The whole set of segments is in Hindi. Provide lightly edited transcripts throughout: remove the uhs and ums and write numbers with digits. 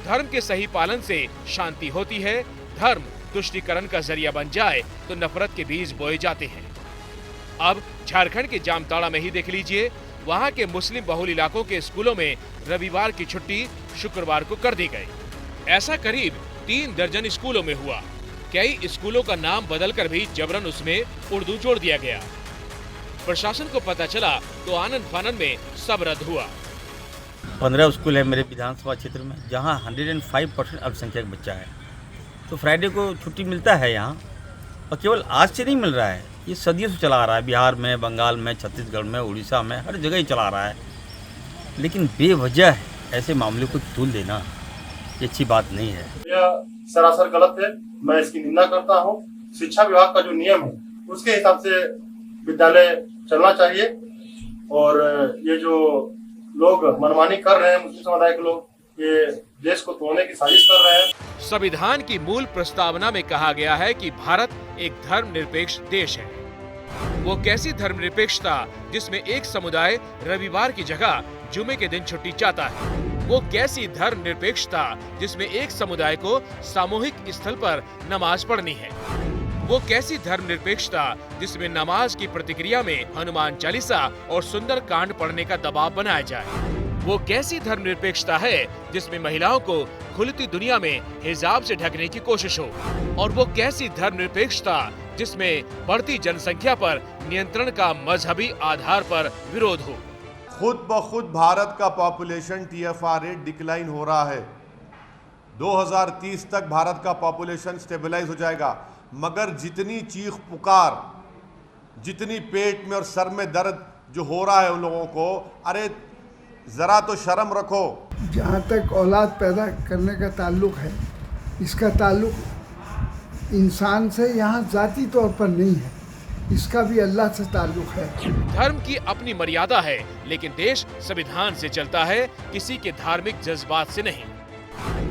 धर्म के सही पालन से शांति होती है। धर्म तुष्टीकरण का जरिया बन जाए तो नफरत के बीज बोए जाते हैं। अब झारखंड के जामताड़ा में ही देख लीजिए, वहां के मुस्लिम बहुल इलाकों के स्कूलों में रविवार की छुट्टी शुक्रवार को कर दी गई। ऐसा करीब 3 दर्जन स्कूलों में हुआ। कई स्कूलों का नाम बदलकर भी जबरन उसमें उर्दू जोड़ दिया गया। प्रशासन को पता चला तो आनंद फानन में सब रद्द हुआ। 15 स्कूल है मेरे विधानसभा क्षेत्र में, जहां 105% अल्पसंख्यक बच्चा है। तो फ्राइडे को छुट्टी मिलता है यहाँ, और केवल आज से नहीं मिल रहा है, ये सदियों से चला आ रहा है। बिहार में, बंगाल में, छत्तीसगढ़ में, उड़ीसा में, हर जगह ही चला आ रहा है। लेकिन बेवजह ऐसे मामले को तूल देना ये अच्छी बात नहीं है। यह सरासर गलत है, मैं इसकी निंदा करता हूँ। शिक्षा विभाग का जो नियम है उसके हिसाब से विद्यालय चलना चाहिए, और ये जो लोग मनमानी कर रहे हैं, मुस्लिम समुदाय के लोग, ये देश को तोड़ने की साजिश कर रहे हैं। संविधान की मूल प्रस्तावना में कहा गया है कि भारत एक धर्मनिरपेक्ष देश है। वो कैसी धर्मनिरपेक्षता जिसमें एक समुदाय रविवार की जगह जुमे के दिन छुट्टी चाहता है? वो कैसी धर्मनिरपेक्षता जिसमें एक समुदाय को सामूहिक स्थल पर नमाज पढ़नी है? वो कैसी धर्मनिरपेक्षता जिसमें नमाज की प्रतिक्रिया में हनुमान चालीसा और सुंदर कांड पढ़ने का दबाव बनाया जाए? वो कैसी धर्मनिरपेक्षता है जिसमें महिलाओं को खुलती दुनिया में हिजाब से ढकने की कोशिश हो? और वो कैसी धर्मनिरपेक्षता जिसमें बढ़ती जनसंख्या पर नियंत्रण का मजहबी आधार पर विरोध हो? खुद ब खुद भारत का पॉपुलेशन TFR रेट डिक्लाइन हो रहा है। 2030 तक भारत का पॉपुलेशन स्टेबलाइज हो जाएगा, मगर जितनी चीख पुकार, जितनी पेट में और सर में दर्द जो हो रहा है उन लोगों को, अरे जरा तो शर्म रखो। जहाँ तक औलाद पैदा करने का ताल्लुक है, इसका ताल्लुक इंसान से यहाँ जाती तौर पर नहीं है, इसका भी अल्लाह से ताल्लुक है। धर्म की अपनी मर्यादा है, लेकिन देश संविधान से चलता है, किसी के धार्मिक जज्बात से नहीं।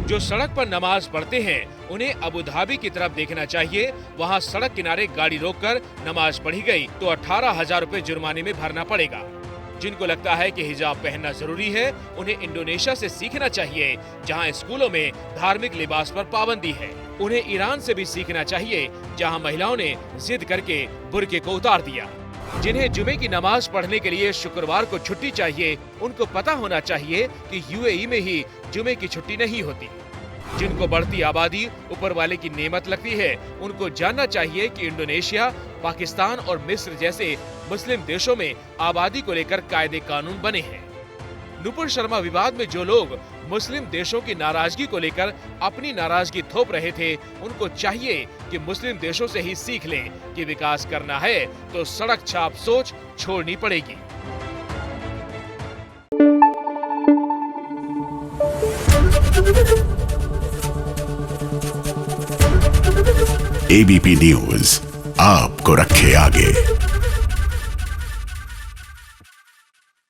जो सड़क पर नमाज पढ़ते हैं उन्हें अबू धाबी की तरफ देखना चाहिए। वहाँ सड़क किनारे गाड़ी रोककर नमाज पढ़ी गई तो 18,000 रुपए जुर्माने में भरना पड़ेगा। जिनको लगता है कि हिजाब पहनना जरूरी है, उन्हें इंडोनेशिया से सीखना चाहिए, जहां स्कूलों में धार्मिक लिबास पर पाबंदी है। उन्हें ईरान से भी सीखना चाहिए, जहां महिलाओं ने जिद करके बुर्के को उतार दिया। जिन्हें जुमे की नमाज पढ़ने के लिए शुक्रवार को छुट्टी चाहिए, उनको पता होना चाहिए कि UAE में ही जुमे की छुट्टी नहीं होती। जिनको बढ़ती आबादी ऊपर वाले की नेमत लगती है, उनको जानना चाहिए कि इंडोनेशिया, पाकिस्तान और मिस्र जैसे मुस्लिम देशों में आबादी को लेकर कायदे कानून बने हैं। नुपुर शर्मा विवाद में जो लोग मुस्लिम देशों की नाराजगी को लेकर अपनी नाराजगी थोप रहे थे, उनको चाहिए कि मुस्लिम देशों से ही सीख लें कि विकास करना है तो सड़क छाप सोच छोड़नी पड़ेगी। ABP न्यूज़ आपको रखे आगे।